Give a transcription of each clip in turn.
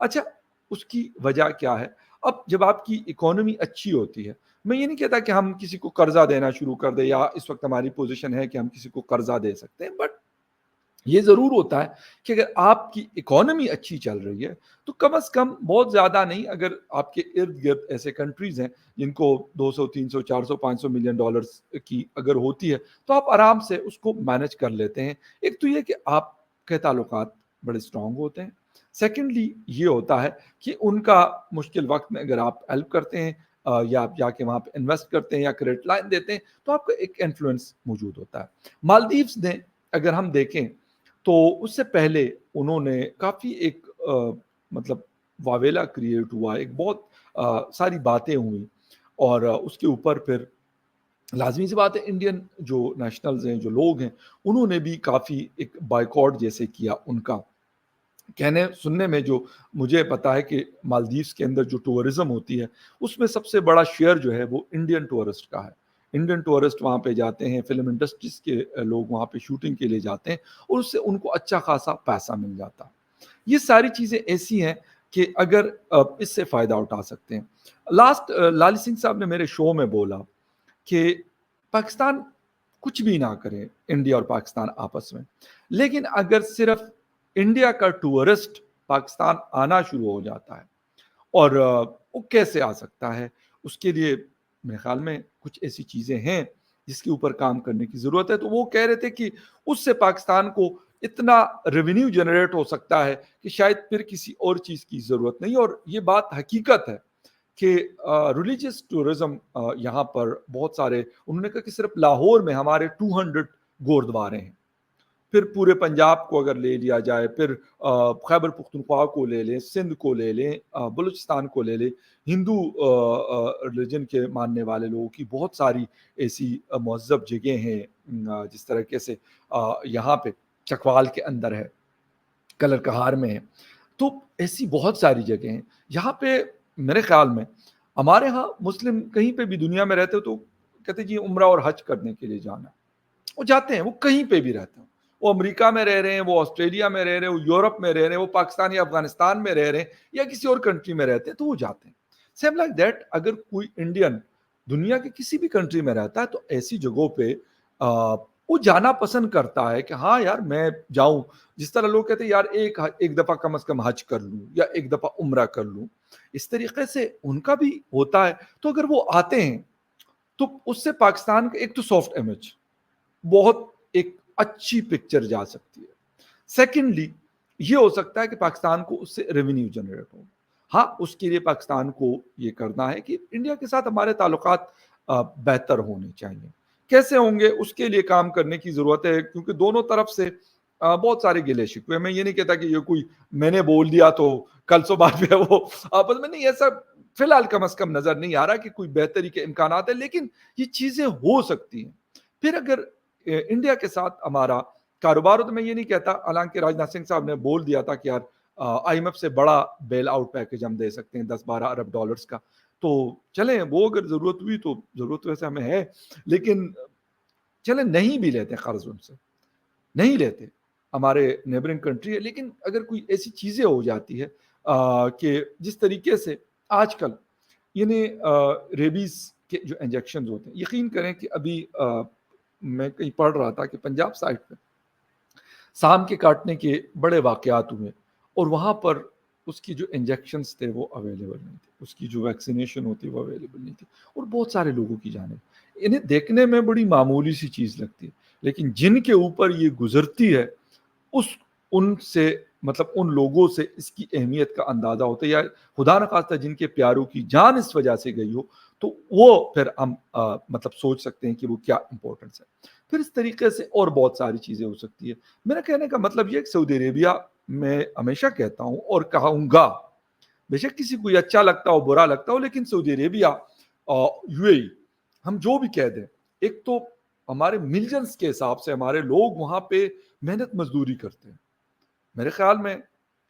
اچھا اس کی وجہ کیا ہے؟ اب جب آپ کی اکانومی اچھی ہوتی ہے، میں یہ نہیں کہتا کہ ہم کسی کو قرضہ دینا شروع کر دیں یا اس وقت ہماری پوزیشن ہے کہ ہم کسی کو قرضہ دے سکتے ہیں، بٹ یہ ضرور ہوتا ہے کہ اگر آپ کی اکانومی اچھی چل رہی ہے تو کم از کم، بہت زیادہ نہیں، اگر آپ کے ارد گرد ایسے کنٹریز ہیں جن کو 200 300 400 500 ملین ڈالرز کی اگر ہوتی ہے تو آپ آرام سے اس کو مینج کر لیتے ہیں۔ ایک تو یہ کہ آپ کے تعلقات بڑے اسٹرانگ ہوتے ہیں، سیکنڈلی یہ ہوتا ہے کہ ان کا مشکل وقت میں اگر آپ ہیلپ کرتے ہیں یا آپ جا کے وہاں پہ انویسٹ کرتے ہیں یا کریڈٹ لائن دیتے ہیں تو آپ کا ایک انفلوئنس موجود ہوتا ہے۔ مالدیوز نے اگر ہم دیکھیں تو اس سے پہلے انہوں نے کافی ایک مطلب واویلا کریٹ ہوا، ایک بہت ساری باتیں ہوئیں، اور اس کے اوپر پھر لازمی سی بات ہے انڈین جو نیشنلز ہیں، جو لوگ ہیں، انہوں نے بھی کافی ایک بائیکاٹ جیسے کیا۔ ان کا کہنے سننے میں جو مجھے پتا ہے کہ مالدیوز کے اندر جو ٹورزم ہوتی ہے اس میں سب سے بڑا شیئر جو ہے وہ انڈین ٹورسٹ کا ہے۔ انڈین ٹورسٹ وہاں پہ جاتے ہیں، فلم انڈسٹریز کے لوگ وہاں پہ شوٹنگ کے لیے جاتے ہیں، اور اس سے ان کو اچھا خاصا پیسہ مل جاتا ہے۔ یہ ساری چیزیں ایسی ہیں کہ اگر اس سے فائدہ اٹھا سکتے ہیں۔ لاسٹ لالی سنگھ صاحب نے میرے شو میں بولا کہ پاکستان کچھ بھی نہ کرے، انڈیا اور پاکستان آپس میں، لیکن اگر صرف انڈیا کا ٹورسٹ پاکستان آنا شروع ہو جاتا ہے، اور وہ کیسے آ سکتا ہے؟ اس کے لیے میرے خیال میں کچھ ایسی چیزیں ہیں جس کے اوپر کام کرنے کی ضرورت ہے۔ تو وہ کہہ رہے تھے کہ اس سے پاکستان کو اتنا ریونیو جنریٹ ہو سکتا ہے کہ شاید پھر کسی اور چیز کی ضرورت نہیں۔ اور یہ بات حقیقت ہے کہ ریلیجیس ٹورزم یہاں پر بہت سارے، انہوں نے کہا کہ صرف لاہور میں ہمارے 200 گوردوارے ہیں، پھر پورے پنجاب کو اگر لے لیا جائے، پھر خیبر پختونخوا کو لے لیں، سندھ کو لے لیں، بلوچستان کو لے لیں، ہندو ریلیجن کے ماننے والے لوگوں کی بہت ساری ایسی مہذب جگہیں ہیں، جس طریقے سے یہاں پہ چکوال کے اندر ہے، کلر کہار میں ہے، تو ایسی بہت ساری جگہیں ہیں یہاں پہ۔ میرے خیال میں ہمارے ہاں مسلم کہیں پہ بھی دنیا میں رہتے ہو تو کہتے جی عمرہ اور حج کرنے کے لیے جانا، وہ جاتے ہیں، وہ کہیں پہ بھی رہتے ہیں، وہ امریکہ میں رہ رہے ہیں، وہ آسٹریلیا میں رہ رہے ہیں، وہ یورپ میں رہ رہے ہیں، وہ پاکستان یا افغانستان میں رہ رہے ہیں، یا کسی اور کنٹری میں رہتے ہیں تو وہ جاتے ہیں۔ سیم لائک دیٹ، اگر کوئی انڈین دنیا کے کسی بھی کنٹری میں رہتا ہے تو ایسی جگہوں پہ وہ جانا پسند کرتا ہے کہ ہاں یار میں جاؤں۔ جس طرح لوگ کہتے ہیں یار ایک دفعہ کم از کم حج کر لوں یا ایک دفعہ عمرہ کر لوں، اس طریقے سے ان کا بھی ہوتا ہے۔ تو اگر وہ آتے ہیں تو اس سے پاکستان کا ایک تو سافٹ امیج، بہت ایک اچھی پکچر جا سکتی ہے۔ سیکنڈلی یہ ہو سکتا ہے کہ پاکستان کو اس سے ریونیو جنریٹ ہو۔ ہاں اس کے لیے پاکستان کو یہ کرنا ہے کہ انڈیا کے ساتھ ہمارے تعلقات بہتر ہونے چاہیے۔ کیسے ہوں گے اس کے لیے کام کرنے کی ضرورت ہے، کیونکہ دونوں طرف سے بہت سارے گلے شکوے۔ میں یہ نہیں کہتا کہ یہ کوئی میں نے بول دیا تو کل صبح جو ہے وہ آپس میں، نہیں، ایسا فی الحال کم از کم نظر نہیں آ رہا کہ کوئی بہتری کے امکانات ہیں، لیکن یہ چیزیں ہو سکتی ہیں۔ پھر اگر انڈیا کے ساتھ ہمارا کاروبار ہو تو میں یہ نہیں کہتا، حالانکہ راجناتھ سنگھ صاحب نے بول دیا تھا کہ یار آئی ایم ایف سے بڑا بیل آؤٹ پیکج ہم دے سکتے ہیں 10-12 ارب ڈالرز کا، تو چلیں وہ اگر ضرورت ہوئی تو ضرورت ویسے ہمیں ہے، لیکن چلیں نہیں بھی لیتے قرض، ان سے نہیں لیتے، ہمارے نیبرنگ کنٹری ہے، لیکن اگر کوئی ایسی چیزیں ہو جاتی ہے کہ جس طریقے سے آج کل یعنی ریبیز کے جو انجیکشنز ہوتے ہیں، یقین کریں کہ ابھی میں کہیں پڑھ رہا تھا کہ پنجاب سائٹ پہ سام کے کاٹنے کے بڑے واقعات ہوئے، اور وہاں پر اس کی جو انجیکشنز تھے وہ اویلیبل نہیں تھے، اس کی جو ویکسینیشن ہوتی وہ اویلیبل نہیں تھی، اور بہت سارے لوگوں کی جانیں، انہیں دیکھنے میں بڑی معمولی سی چیز لگتی ہے، لیکن جن کے اوپر یہ گزرتی ہے ان سے مطلب ان لوگوں سے اس کی اہمیت کا اندازہ ہوتا ہے، یا خدا نخواستہ جن کے پیاروں کی جان اس وجہ سے گئی ہو تو وہ پھر ہم مطلب سوچ سکتے ہیں کہ وہ کیا امپورٹنس ہے۔ پھر اس طریقے سے اور بہت ساری چیزیں ہو سکتی ہے۔ میرا کہنے کا مطلب یہ کہ سعودی عربیہ میں ہمیشہ کہتا ہوں اور کہوں گا، بے شک کسی کو یہ اچھا لگتا ہو برا لگتا ہو، لیکن سعودی عربیہ یو اے ای، ہم جو بھی کہہ دیں، ایک تو ہمارے ملینز کے حساب سے ہمارے لوگ وہاں پہ محنت مزدوری کرتے ہیں، میرے خیال میں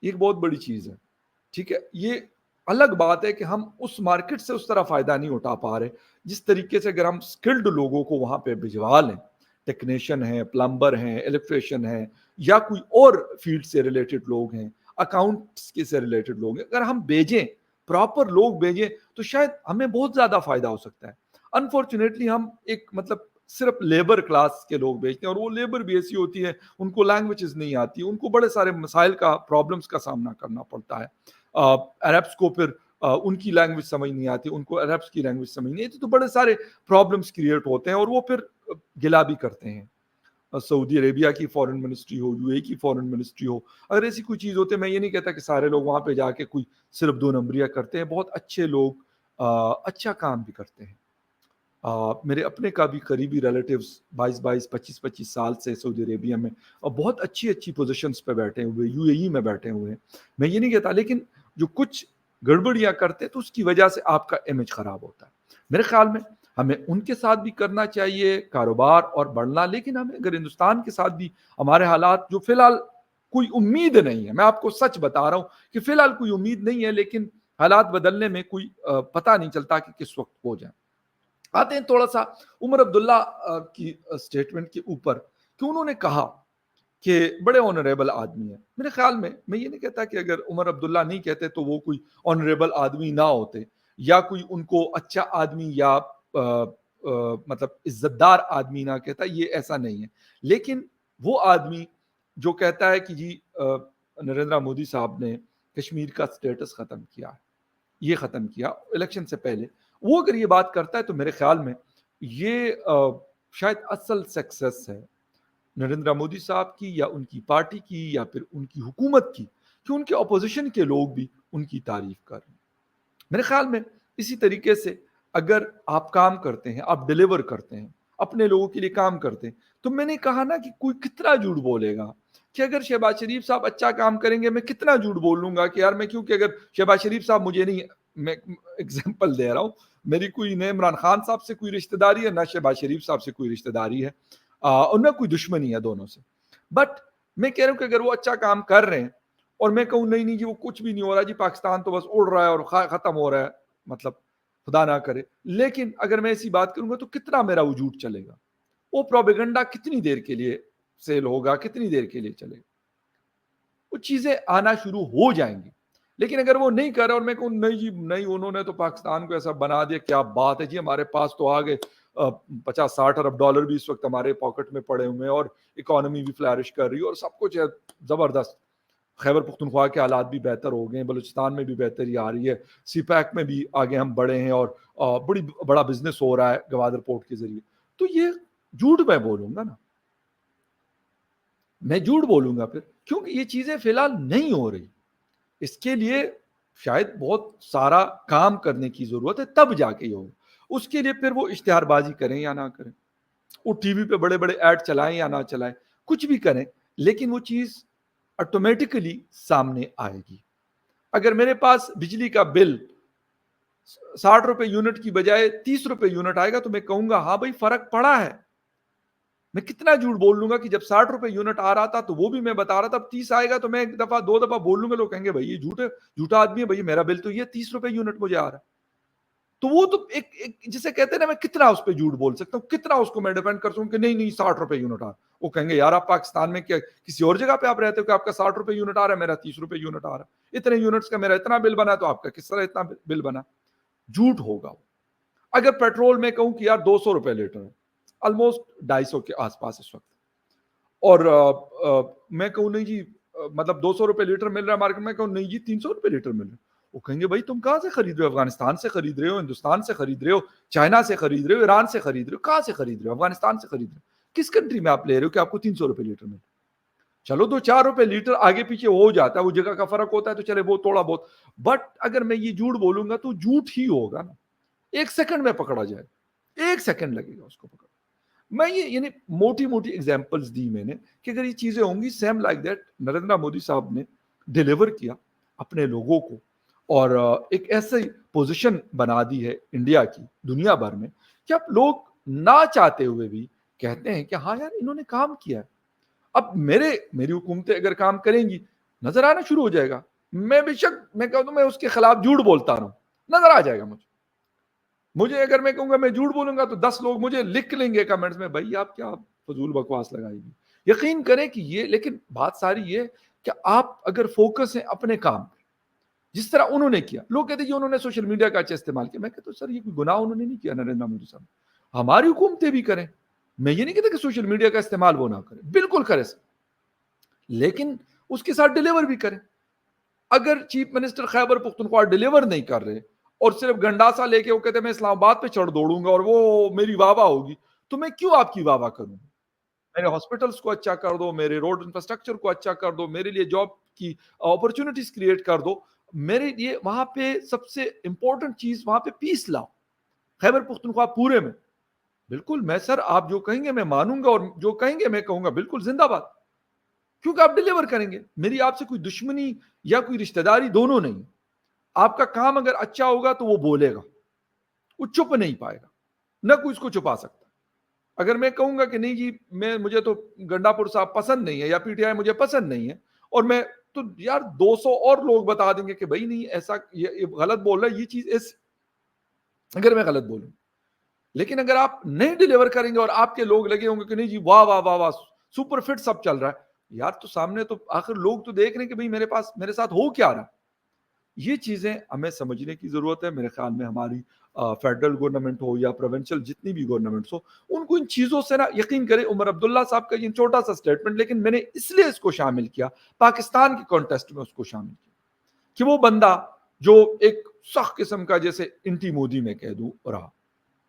ایک بہت بڑی چیز ہے، ٹھیک ہے۔ یہ الگ بات ہے کہ ہم اس مارکیٹ سے اس طرح فائدہ نہیں اٹھا پا رہے جس طریقے سے اگر ہم سکلڈ لوگوں کو وہاں پہ بھجوا لیں، ٹیکنیشین ہیں، پلمبر ہیں، الیکٹریشین ہیں، یا کوئی اور فیلڈ سے ریلیٹڈ لوگ ہیں، اکاؤنٹس کے سے ریلیٹڈ لوگ ہیں. اگر ہم بھیجیں, پراپر لوگ بھیجیں, تو شاید ہمیں بہت زیادہ فائدہ ہو سکتا ہے. انفارچونیٹلی ہم ایک مطلب صرف لیبر کلاس کے لوگ بھیجتے ہیں, اور وہ لیبر بھی ایسی ہوتی ہے, ان کو لینگویجز نہیں آتی, ان کو بڑے سارے مسائل کا, پرابلمس کا سامنا کرنا پڑتا ہے. عربس کو پھر ان کی لینگویج سمجھ نہیں آتی, ان کو عربس کی لینگویج سمجھ نہیں آتی, تو بڑے سارے پرابلمس کریٹ ہوتے ہیں, اور وہ پھر گلا بھی کرتے ہیں. سعودی عربیہ کی فارن منسٹری ہو, یو اے کی فارن منسٹری ہو, اگر ایسی کوئی چیز ہوتی ہے, میں یہ نہیں کہتا کہ سارے لوگ وہاں پہ جا کے کوئی صرف 2 نمبریاں کرتے ہیں, بہت اچھے لوگ اچھا کام بھی کرتے ہیں. میرے اپنے کا بھی قریبی ریلیٹیوز 22-25 سال سے سعودی عربیہ میں اور بہت اچھی اچھی پوزیشنز پہ بیٹھے ہوئے, یو اے ای میں بیٹھے ہوئے ہیں. میں یہ نہیں کہتا, لیکن جو کچھ گڑبڑیاں کرتے تو اس کی وجہ سے آپ کا امیج خراب ہوتا ہے. میرے خیال میں ہمیں ان کے ساتھ بھی کرنا چاہیے کاروبار اور بڑھنا, لیکن ہمیں اگر ہندوستان کے ساتھ بھی ہمارے حالات جو فی الحال کوئی امید نہیں ہے, میں آپ کو سچ بتا رہا ہوں کہ فی الحال کوئی امید نہیں ہے, لیکن حالات بدلنے میں کوئی پتہ نہیں چلتا کہ کس وقت ہو جائیں. آتے ہیں تھوڑا سا عمر عبداللہ کی سٹیٹمنٹ کے اوپر, کہ انہوں نے کہا کہ بڑے آنریبل آدمی ہیں. میرے خیال میں یہ نہیں کہتا کہ اگر عمر عبداللہ نہیں کہتے تو وہ کوئی آنریبل آدمی نہ ہوتے, یا کوئی ان کو اچھا آدمی یا مطلب عزت دار آدمی نہ کہتا, یہ ایسا نہیں ہے. لیکن وہ آدمی جو کہتا ہے کہ جی نریندر مودی صاحب نے کشمیر کا سٹیٹس ختم کیا, یہ ختم کیا الیکشن سے پہلے, وہ اگر یہ بات کرتا ہے تو میرے خیال میں یہ شاید اصل سکسیس ہے نریندر مودی صاحب کی, یا ان کی پارٹی کی, یا پھر ان کی حکومت کی, کہ ان کے اپوزیشن کے لوگ بھی ان کی تعریف کر رہے ہیں. میرے خیال میں اسی طریقے سے اگر آپ کام کرتے ہیں, آپ ڈیلیور کرتے ہیں, اپنے لوگوں کے لیے کام کرتے ہیں, تو میں نے کہا نا کہ کوئی کتنا جھوٹ بولے گا, کہ اگر شہباز شریف صاحب اچھا کام کریں گے, میں کتنا جھوٹ بول لوں گا کہ یار میں, کیونکہ اگر شہباز شریف صاحب مجھے نہیں, میں ایگزامپل دے رہا ہوں, میری کوئی نہ عمران خان صاحب سے کوئی رشتہ داری ہے, نہ شہباز شریف صاحب سے کوئی رشتہ داری ہے, اور نہ کوئی دشمنی ہے دونوں سے. بٹ میں کہہ رہا ہوں کہ اگر وہ اچھا کام کر رہے ہیں اور میں کہوں نہیں جی وہ کچھ بھی نہیں ہو رہا, جی پاکستان تو بس اڑ رہا ہے اور ختم ہو رہا ہے, مطلب خدا نہ کرے, لیکن اگر میں ایسی بات کروں گا تو کتنا میرا وجود چلے گا, وہ پروپیگنڈا کتنی دیر کے لیے سیل ہوگا, کتنی دیر کے لیے چلے گا, وہ چیزیں آنا شروع ہو جائیں گی. لیکن اگر وہ نہیں کر رہے اور میں کہوں نہیں جی نہیں, انہوں نے تو پاکستان کو ایسا بنا دیا, کیا بات ہے جی, ہمارے پاس تو آگے 50-60 ارب ڈالر بھی اس وقت ہمارے پاکٹ میں پڑے ہوئے ہیں, اور اکانومی بھی فلرش کر رہی ہے, اور سب کچھ ہے زبردست, خیبر پختونخوا کے حالات بھی بہتر ہو گئے ہیں, بلوچستان میں بھی بہتری آ رہی ہے, سی پیک میں بھی آگے ہم بڑے ہیں, اور بڑا بزنس ہو رہا ہے گوادر پورٹ کے ذریعے. تو یہ جھوٹ میں بولوں گا نا, میں جھوٹ بولوں گا پھر, کیونکہ یہ چیزیں فی الحال نہیں ہو رہی. اس کے لیے شاید بہت سارا کام کرنے کی ضرورت ہے, تب جا کے یہ ہوگا. اس کے لیے پھر وہ اشتہار بازی کریں یا نہ کریں, وہ ٹی وی پہ بڑے بڑے ایڈ چلائیں یا نہ چلائیں, کچھ بھی کریں, لیکن وہ چیز آٹومیٹکلی سامنے آئے گی. اگر میرے پاس بجلی کا بل 60 روپے یونٹ کی بجائے 30 روپے یونٹ آئے گا, تو میں کہوں گا ہاں بھائی فرق پڑا ہے. میں کتنا جھوٹ بول لوں گا کہ جب 60 روپے یونٹ آ رہا تھا تو وہ بھی میں بتا رہا تھا, اب 30 آئے گا تو میں 1-2 دفعہ بول لوں گا, لوگ کہیں گے بھائی یہ جھوٹا آدمی ہے, بھائی میرا بل تو یہ 30 روپے یونٹ مجھے آ رہا ہے. تو وہ تو ایک جسے کہتے ہیں نا, میں کتنا اس پہ جھوٹ بول سکتا ہوں, کتنا اس کو میں ڈیپینڈ کر سکوں کہ نہیں 60 روپے یونٹ آ رہا ہے. وہ کہیں گے یار آپ پاکستان میں کیا کسی اور جگہ پہ آپ رہتے ہو کہ آپ کا 60 روپے یونٹ آ رہا ہے, میرا 30 روپے یونٹ آ رہا ہے, اتنے یونٹس کا میرا اتنا بل بنا, تو آپ کا کس طرح اتنا بل بنا. جھوٹ ہوگا. اگر پیٹرول میں کہوں کہ یار 200 روپے لیٹر ہے, آلموسٹ 250 کے آس پاس اس وقت, اور میں کہوں نہیں جی مطلب 200 روپے لیٹر مل رہا ہے مارکیٹ میں, کہوں نہیں جی 300 روپے لیٹر مل رہا ہے. وہ کہیں گے بھائی تم کہاں سے خرید رہے ہو, افغانستان سے خرید رہے ہو, ہندوستان سے خرید رہے ہو, چائنا سے خرید رہے ہو, ایران سے خرید رہے ہو, کہاں سے خرید رہے ہو, افغانستان سے خرید رہے ہو, کس کنٹری میں آپ لے رہے ہو کہ آپ کو 300 روپے لیٹر مل رہا ہے. چلو 2-4 روپے لیٹر آگے پیچھے ہو جاتا ہے, وہ جگہ کا فرق ہوتا ہے, تو چلے وہ تھوڑا بہت, بٹ اگر میں یہ جھوٹ بولوں گا تو جھوٹ ہی ہوگا نا. 1 سیکنڈ میں پکڑا جائے, 1 سیکنڈ لگے گا اس کو پکڑ. میں یہ یعنی موٹی ایگزامپلس دی میں نے کہ اگر یہ چیزیں ہوں گی, same like that Narendra Modi صاحب نے ڈیلیور کیا اپنے لوگوں کو, اور ایک ایسی پوزیشن بنا دی ہے انڈیا کی دنیا بھر میں, کہ اب لوگ نہ چاہتے ہوئے بھی کہتے ہیں کہ ہاں یار انہوں نے کام کیا ہے. اب میری حکومتیں اگر کام کریں گی, نظر آنا شروع ہو جائے گا. میں بے شک میں کہتا ہوں میں اس کے خلاف جھوٹ بولتا رہا ہوں, نظر آ جائے گا مجھے اگر میں کہوں گا میں جھوٹ بولوں گا تو 10 لوگ مجھے لکھ لیں گے کمنٹس میں, بھائی آپ کیا فضول بکواس لگائے گی. یقین کریں کہ یہ, لیکن بات ساری یہ کہ آپ اگر فوکس ہیں اپنے کام پہ جس طرح انہوں نے کیا. لوگ کہتے ہیں کہ انہوں نے سوشل میڈیا کا اچھا استعمال کیا. میں کہتا ہوں سر یہ کوئی گناہ انہوں نے نہیں کیا نریندر مودی صاحب, ہماری حکومتیں بھی کریں. میں یہ نہیں کہتا کہ سوشل میڈیا کا استعمال وہ نہ کریں, بالکل کریں سر, لیکن اس کے ساتھ ڈیلیور بھی کریں. اگر chief minister Khyber Pakhtunkhwa deliver نہیں کر رہے اور صرف گنڈاسا لے کے وہ کہتے ہیں میں اسلام آباد پہ چڑھ دوڑوں گا اور وہ میری واہ واہ ہوگی, تو میں کیوں آپ کی واہ واہ کروں؟ میرے ہاسپٹلس کو اچھا کر دو, میرے روڈ انفراسٹرکچر کو اچھا کر دو, میرے لیے جاب کی اپرچونٹیز کریٹ کر دو. میرے لیے وہاں پہ سب سے امپورٹنٹ چیز وہاں پہ پیس لاؤ خیبر پختونخوا پورے میں. بالکل میں سر آپ جو کہیں گے میں مانوں گا, اور جو کہیں گے میں کہوں گا بالکل زندہ باد, کیونکہ آپ ڈیلیور کریں گے. میری آپ سے کوئی دشمنی یا کوئی رشتہ داری دونوں نہیں. آپ کا کام اگر اچھا ہوگا تو وہ بولے گا, وہ چپ نہیں پائے گا, نہ کوئی اس کو چھپا سکتا. اگر میں کہوں گا کہ نہیں جی مجھے تو گنڈا پور صاحب پسند نہیں ہے یا پی ٹی آئی مجھے پسند نہیں ہے, اور میں تو یار 200 اور لوگ بتا دیں گے کہ بھائی نہیں ایسا یہ غلط بول رہا ہے, یہ چیز اس, اگر میں غلط بولوں. لیکن اگر آپ نہیں ڈیلیور کریں گے اور آپ کے لوگ لگے ہوں گے کہ نہیں جی واہ واہ واہ واہ سپر فٹ سب چل رہا ہے, یار تو سامنے تو آخر لوگ تو دیکھ رہے ہیں کہ بھائی میرے ساتھ ہو کیا رہا. یہ چیزیں ہمیں سمجھنے کی ضرورت ہے. میرے خیال میں ہماری فیڈرل گورنمنٹ ہو یا پروونشل جتنی بھی گورنمنٹس ہو, ان کو ان چیزوں سے نا یقین کرے. عمر عبداللہ صاحب کا یہ چھوٹا سا اسٹیٹمنٹ, لیکن میں نے اس لیے اس کو شامل کیا پاکستان کے کانٹیکسٹ میں, اس کو شامل کیا کہ وہ بندہ جو ایک سخت قسم کا جیسے انٹی مودی میں کہہ دوں رہا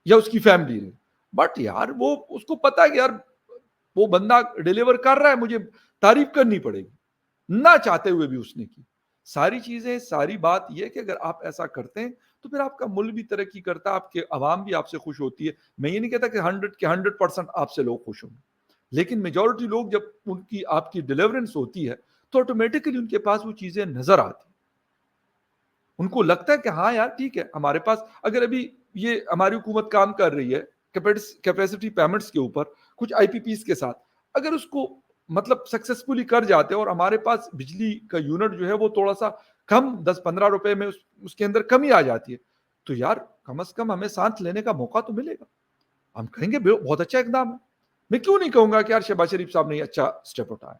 یا اس کی فیملی رہی, بٹ یار وہ اس کو پتا ہے کہ یار وہ بندہ ڈیلیور کر رہا ہے, مجھے تعریف کرنی پڑے گی, نہ چاہتے ہوئے بھی اس نے کی. ساری چیزیں, ساری بات یہ کہ اگر آپ ایسا کرتے ہیں تو پھر آپ کا ملک بھی ترقی کرتا ہے, آپ کے عوام بھی آپ سے خوش ہوتی ہے. میں یہ نہیں کہتا کہ 100% آپ سے لوگ خوش ہوں گے, لیکن میجورٹی لوگ جب ان کی آپ کی ڈیلیورنس ہوتی ہے تو آٹومیٹکلی ان کے پاس وہ چیزیں نظر آتی, ان کو لگتا ہے کہ ہاں یار ٹھیک ہے ہمارے پاس. اگر ابھی یہ ہماری حکومت کام کر رہی ہے کیپیسٹی پیمنٹس کے اوپر کچھ آئی پی پیز کے ساتھ, اگر اس کو مطلب سکسیسفلی کر جاتے اور ہمارے پاس بجلی کا یونٹ جو ہے وہ تھوڑا سا کم 10-15 روپے میں اس کے اندر کمی آ جاتی ہے, تو یار کم از کم ہمیں سانس لینے کا موقع تو ملے گا. ہم کہیں گے بہت اچھا اقدام ہے. میں کیوں نہیں کہوں گا کہ یار شہباز شریف صاحب نے اچھا اسٹیپ اٹھایا,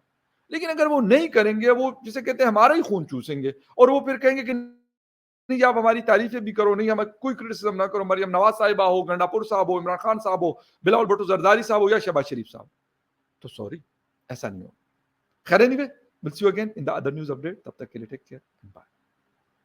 لیکن اگر وہ نہیں کریں گے, وہ جسے کہتے ہیں ہمارا ہی خون چوسیں گے, اور وہ پھر کہیں گے کہ نہیں آپ ہماری تعریفیں بھی کرو, نہیں ہمیں کوئی کرٹیسزم نہ کرو, مریم نواز صاحبہ ہو, گنڈا پور صاحب ہو, عمران خان صاحب ہو, بلاول بھٹو زرداری صاحب ہو یا شہباز شریف صاحب, تو سوری ایسا نہیں ہو. خیر anyway, we'll see you again in the other news update. تب تک کے لیے ٹیک کیئر, بائے.